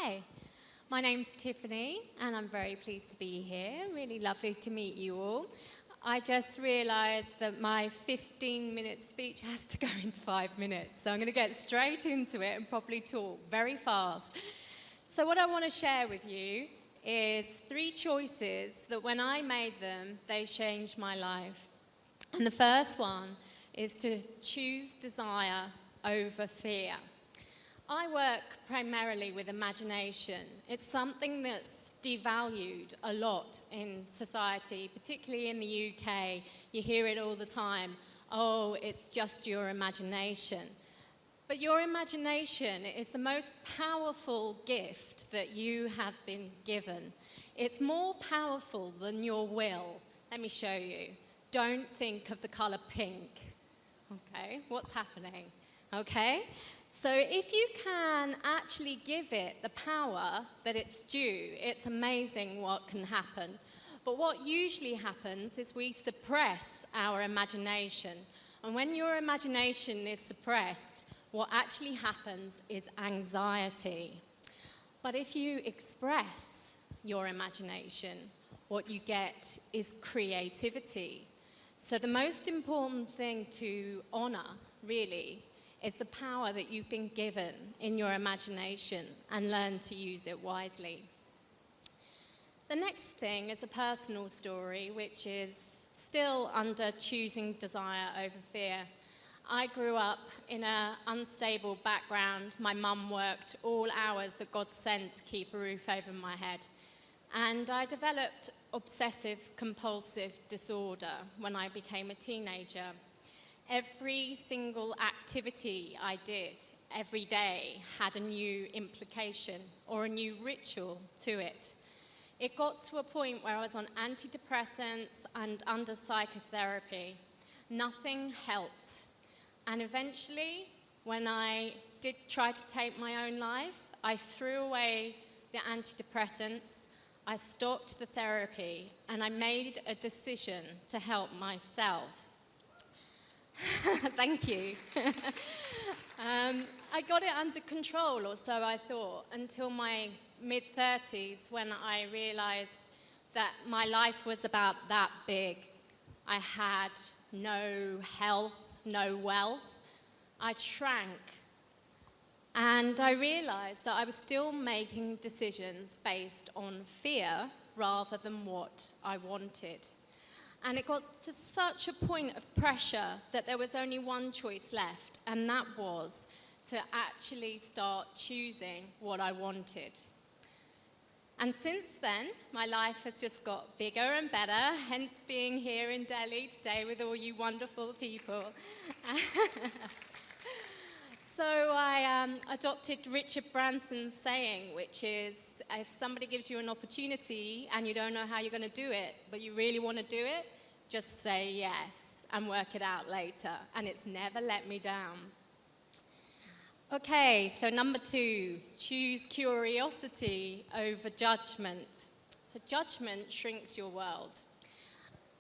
Hi, my name's Tiffany and I'm very pleased to be here. Really lovely to meet you all. I just realised that my 15-minute speech has to go into 5 minutes, so I'm going to get straight into it and probably talk very fast. So what I want to share with you is 3 choices that when I made them, they changed my life. And the first one is to choose desire over fear. I work primarily with imagination. It's something that's devalued a lot in society, particularly in the UK. You hear it all the time. Oh, it's just your imagination. But your imagination is the most powerful gift that you have been given. It's more powerful than your will. Let me show you. Don't think of the color pink. Okay, what's happening? Okay, so if you can actually give it the power that it's due, it's amazing what can happen. But what usually happens is we suppress our imagination. And when your imagination is suppressed, what actually happens is anxiety. But if you express your imagination, what you get is creativity. So the most important thing to honor, really, is the power that you've been given in your imagination and learn to use it wisely. The next thing is a personal story, which is still under choosing desire over fear. I grew up in an unstable background. My mum worked all hours that God sent to keep a roof over my head. And I developed obsessive-compulsive disorder when I became a teenager. Every single activity I did every day had a new implication or a new ritual to it. It got to a point where I was on antidepressants and under psychotherapy. Nothing helped. And eventually, when I did try to take my own life, I threw away the antidepressants, I stopped the therapy, and I made a decision to help myself. Thank you. I got it under control, or so I thought, until my mid-30s when I realized that my life was about that big. I had no health, no wealth. I shrank. And I realized that I was still making decisions based on fear rather than what I wanted. And it got to such a point of pressure that there was only one choice left, and that was to actually start choosing what I wanted. And since then, my life has just got bigger and better, hence being here in Delhi today with all you wonderful people. So I adopted Richard Branson's saying, which is, if somebody gives you an opportunity and you don't know how you're going to do it, but you really want to do it, just say yes and work it out later. And it's never let me down. Okay, so number 2, choose curiosity over judgment. So judgment shrinks your world.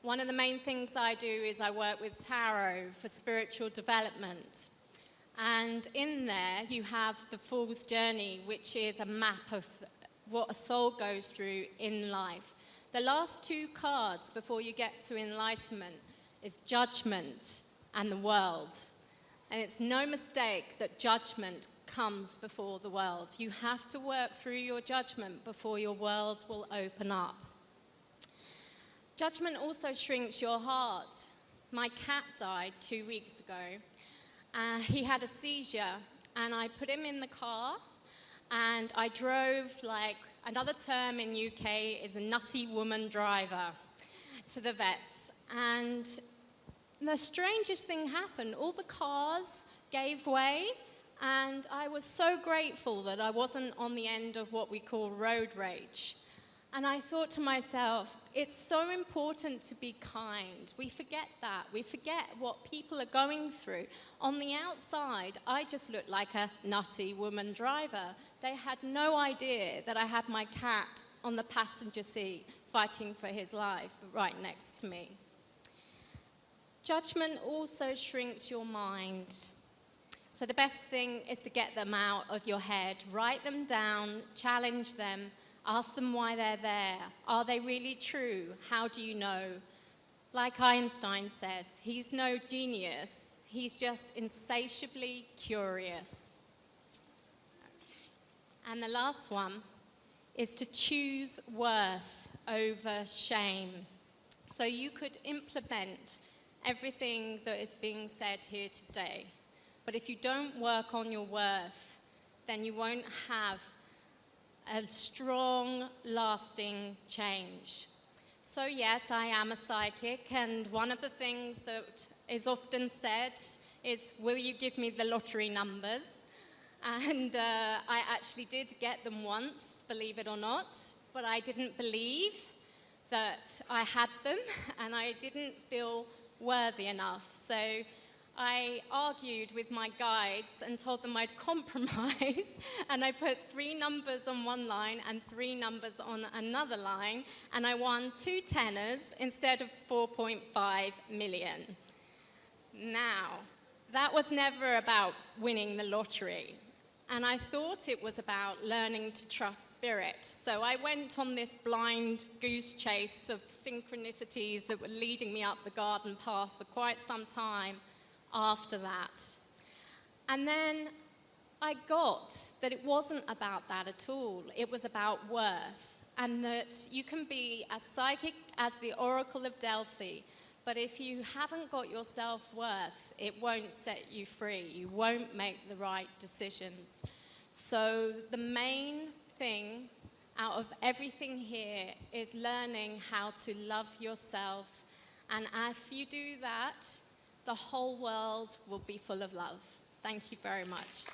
One of the main things I do is I work with tarot for spiritual development. And in there, you have the Fool's Journey, which is a map of what a soul goes through in life. The last 2 cards before you get to enlightenment is judgment and the world. And it's no mistake that judgment comes before the world. You have to work through your judgment before your world will open up. Judgment also shrinks your heart. My cat died 2 weeks ago. He had a seizure, and I put him in the car, and I drove, like, another term in UK is a nutty woman driver, to the vets. And the strangest thing happened. All the cars gave way, and I was so grateful that I wasn't on the end of what we call road rage. And I thought to myself, it's so important to be kind. We forget that. We forget what people are going through. On the outside, I just looked like a nutty woman driver. They had no idea that I had my cat on the passenger seat fighting for his life right next to me. Judgment also shrinks your mind. So the best thing is to get them out of your head, write them down, challenge them, ask them why they're there. Are they really true? How do you know? Like Einstein says, he's no genius, he's just insatiably curious. Okay. And the last one is to choose worth over shame. So you could implement everything that is being said here today. But if you don't work on your worth, then you won't have a strong, lasting change. So yes, I am a psychic, and one of the things that is often said is, will you give me the lottery numbers? And I actually did get them once, believe it or not, but I didn't believe that I had them, and I didn't feel worthy enough. So I argued with my guides and told them I'd compromise, and I put 3 numbers on one line and 3 numbers on another line, and I won 2 tenors instead of 4.5 million. Now, that was never about winning the lottery, and I thought it was about learning to trust spirit. So I went on this blind goose chase of synchronicities that were leading me up the garden path for quite some time after that. And then I got that it wasn't about that at all. It was about worth, and that you can be as psychic as the Oracle of Delphi, but if you haven't got your self-worth, it won't set you free. You won't make the right decisions. So the main thing out of everything here is learning how to love yourself, and if you do that, the whole world will be full of love. Thank you very much.